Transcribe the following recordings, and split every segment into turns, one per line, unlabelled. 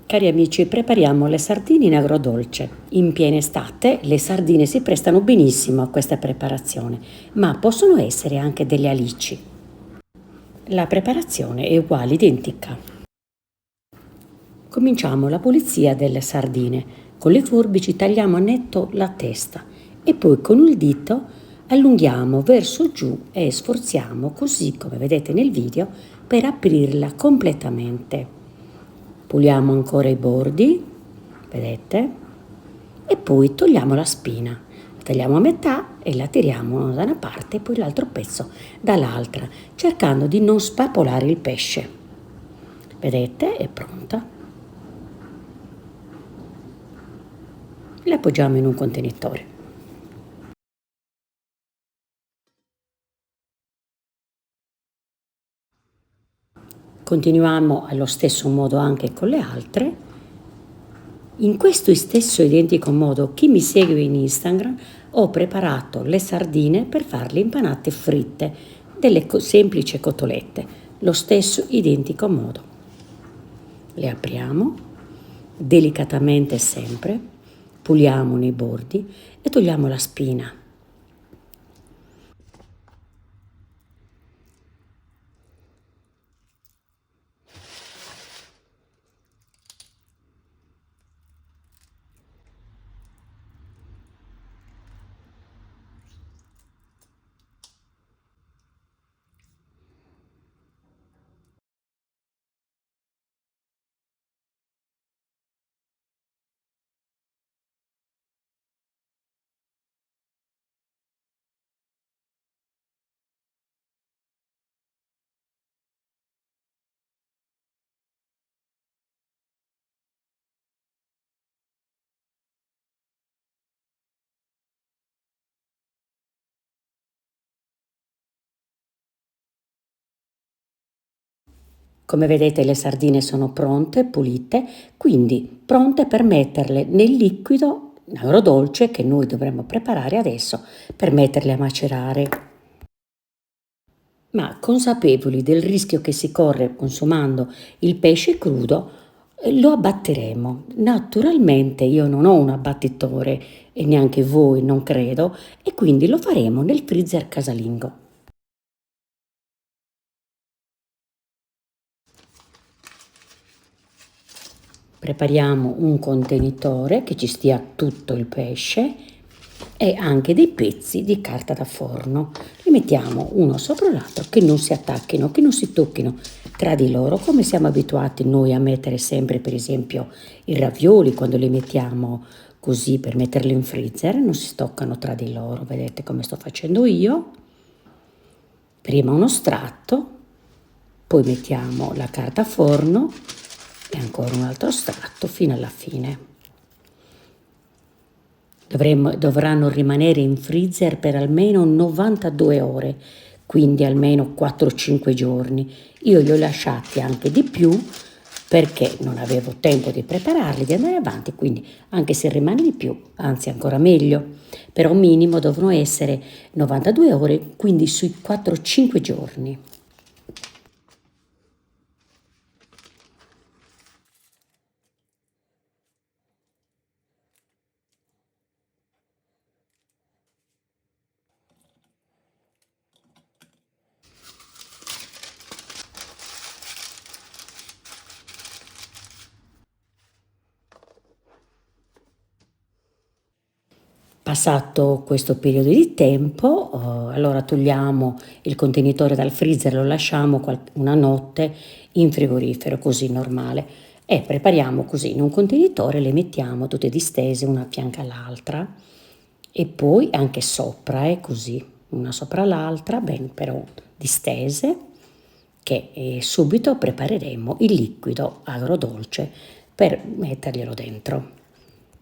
Cari amici, prepariamo le sardine in agrodolce. In piena estate le sardine si prestano benissimo a questa preparazione, ma possono essere anche delle alici. La preparazione è uguale, identica. Cominciamo la pulizia delle sardine. Con le forbici tagliamo a netto la testa e poi con il dito allunghiamo verso giù e sforziamo, così come vedete nel video, per aprirla completamente. Puliamo ancora i bordi, vedete? E poi togliamo la spina. La tagliamo a metà e la tiriamo da una parte e poi l'altro pezzo dall'altra, cercando di non spapolare il pesce. Vedete? È pronta. La appoggiamo in un contenitore. Continuiamo allo stesso modo anche con le altre. In questo stesso identico modo, chi mi segue in Instagram, ho preparato le sardine per farle impanate fritte, delle semplici cotolette, lo stesso identico modo. Le apriamo delicatamente sempre, puliamo nei bordi e togliamo la spina. Come vedete le sardine sono pronte, pulite, quindi pronte per metterle nel liquido agrodolce che noi dovremo preparare adesso per metterle a macerare. Ma consapevoli del rischio che si corre consumando il pesce crudo, lo abbatteremo. Naturalmente io non ho un abbattitore e neanche voi, non credo, e quindi lo faremo nel freezer casalingo. Prepariamo un contenitore che ci stia tutto il pesce e anche dei pezzi di carta da forno. Li mettiamo uno sopra l'altro che non si attacchino, che non si tocchino tra di loro, come siamo abituati noi a mettere sempre, per esempio, i ravioli quando li mettiamo così per metterli in freezer, non si toccano tra di loro. Vedete come sto facendo io? Prima uno strato, poi mettiamo la carta a forno e ancora un altro strato fino alla fine. Dovranno rimanere in freezer per almeno 92 ore, quindi almeno 4-5 giorni. Io li ho lasciati anche di più perché non avevo tempo di prepararli, di andare avanti, quindi anche se rimane di più, anzi ancora meglio, però minimo devono essere 92 ore, quindi sui 4-5 giorni. Passato questo periodo di tempo, allora togliamo il contenitore dal freezer, lo lasciamo una notte in frigorifero, così normale, e prepariamo così in un contenitore, le mettiamo tutte distese una a fianco all'altra e poi anche sopra, così, una sopra l'altra, ben però distese, che subito prepareremo il liquido agrodolce per metterglielo dentro.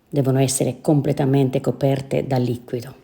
Devono essere completamente coperte dal liquido.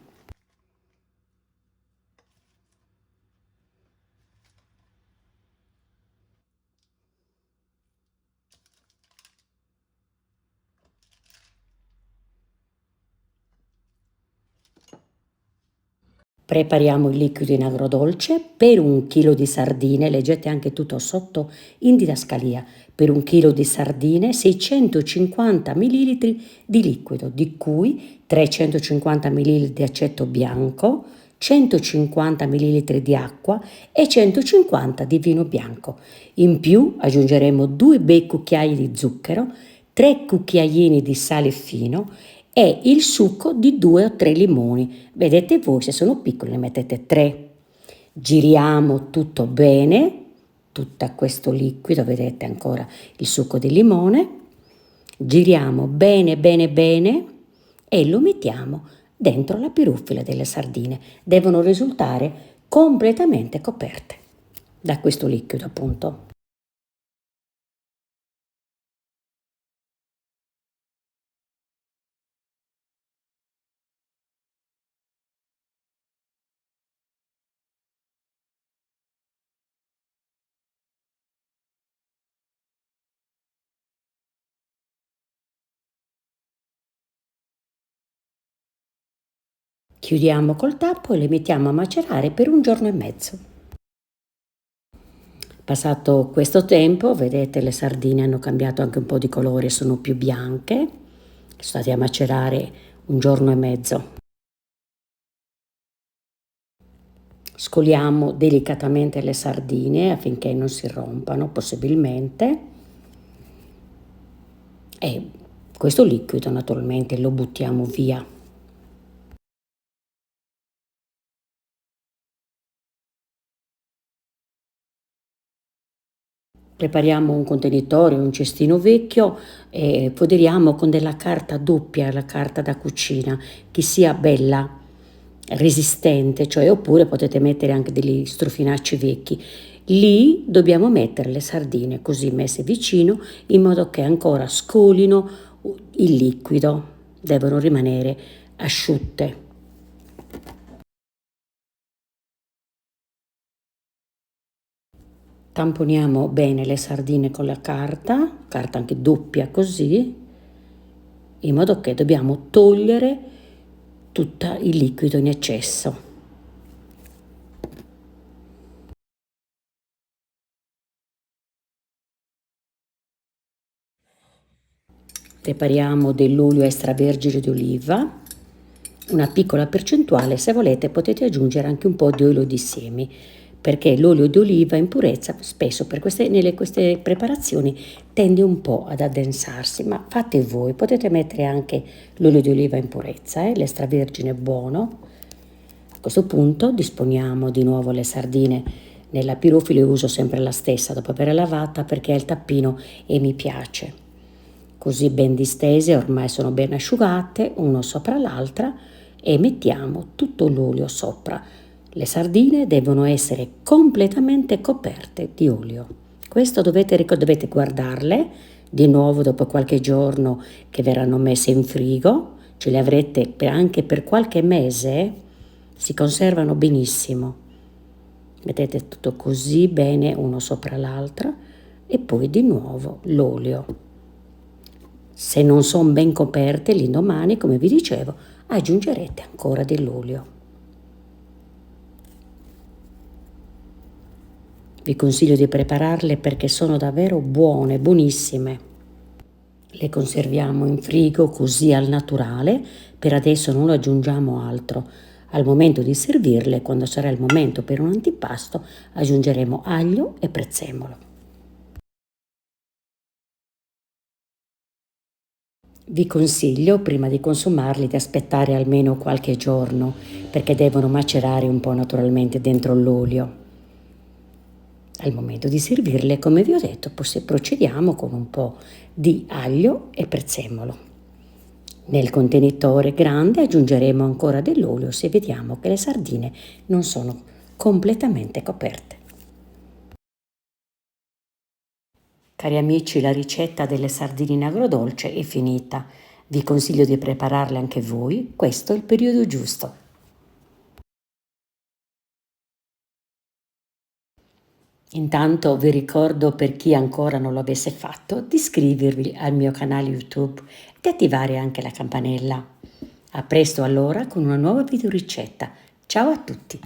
Prepariamo il liquido in agrodolce per 1 chilo di sardine, leggete anche tutto sotto in didascalia, per 1 chilo di sardine 650 ml di liquido, di cui 350 ml di aceto bianco, 150 ml di acqua e 150 di vino bianco. In più aggiungeremo 2 bei cucchiai di zucchero, 3 cucchiaini di sale fino e il succo di 2 o 3 limoni. Vedete voi, se sono piccoli ne mettete 3. Giriamo tutto bene, tutto questo liquido, vedete ancora il succo di limone. Giriamo bene bene bene e lo mettiamo dentro la pirufila delle sardine. Devono risultare completamente coperte da questo liquido, appunto. Chiudiamo col tappo e le mettiamo a macerare per 1 giorno e mezzo. Passato questo tempo, vedete, le sardine hanno cambiato anche un po' di colore, sono più bianche. Sono state a macerare 1 giorno e mezzo. Scoliamo delicatamente le sardine affinché non si rompano possibilmente e questo liquido naturalmente lo buttiamo via. Prepariamo un contenitore, un cestino vecchio e foderiamo con della carta doppia, la carta da cucina, che sia bella, resistente, cioè oppure potete mettere anche degli strofinacci vecchi. Lì dobbiamo mettere le sardine così messe vicino in modo che ancora scolino il liquido, devono rimanere asciutte. Tamponiamo bene le sardine con la carta anche doppia così, in modo che dobbiamo togliere tutto il liquido in eccesso. Prepariamo dell'olio extravergine di oliva, una piccola percentuale, se volete potete aggiungere anche un po' di olio di semi, perché l'olio di oliva in purezza spesso nelle queste preparazioni tende un po' ad addensarsi, ma fate voi, potete mettere anche l'olio di oliva in purezza, l'extravergine è buono. A questo punto disponiamo di nuovo le sardine nella pirofila, io uso sempre la stessa dopo aver lavata perché è il tappino e mi piace. Così ben distese, ormai sono ben asciugate, uno sopra l'altra e mettiamo tutto l'olio sopra. Le sardine devono essere completamente coperte di olio. Questo dovete guardarle di nuovo dopo qualche giorno che verranno messe in frigo, ce le avrete anche per qualche mese, si conservano benissimo. Mettete tutto così bene uno sopra l'altro e poi di nuovo l'olio. Se non sono ben coperte l'indomani, come vi dicevo, aggiungerete ancora dell'olio. Vi consiglio di prepararle perché sono davvero buone, buonissime. Le conserviamo in frigo così al naturale, per adesso non aggiungiamo altro. Al momento di servirle, quando sarà il momento per un antipasto, aggiungeremo aglio e prezzemolo. Vi consiglio, prima di consumarli, di aspettare almeno qualche giorno, perché devono macerare un po' naturalmente dentro l'olio. Al momento di servirle, come vi ho detto, procediamo con un po' di aglio e prezzemolo. Nel contenitore grande aggiungeremo ancora dell'olio se vediamo che le sardine non sono completamente coperte. Cari amici, la ricetta delle sardine in agrodolce è finita. Vi consiglio di prepararle anche voi, questo è il periodo giusto. Intanto vi ricordo, per chi ancora non lo avesse fatto, di iscrivervi al mio canale YouTube e di attivare anche la campanella. A presto allora con una nuova videoricetta. Ciao a tutti!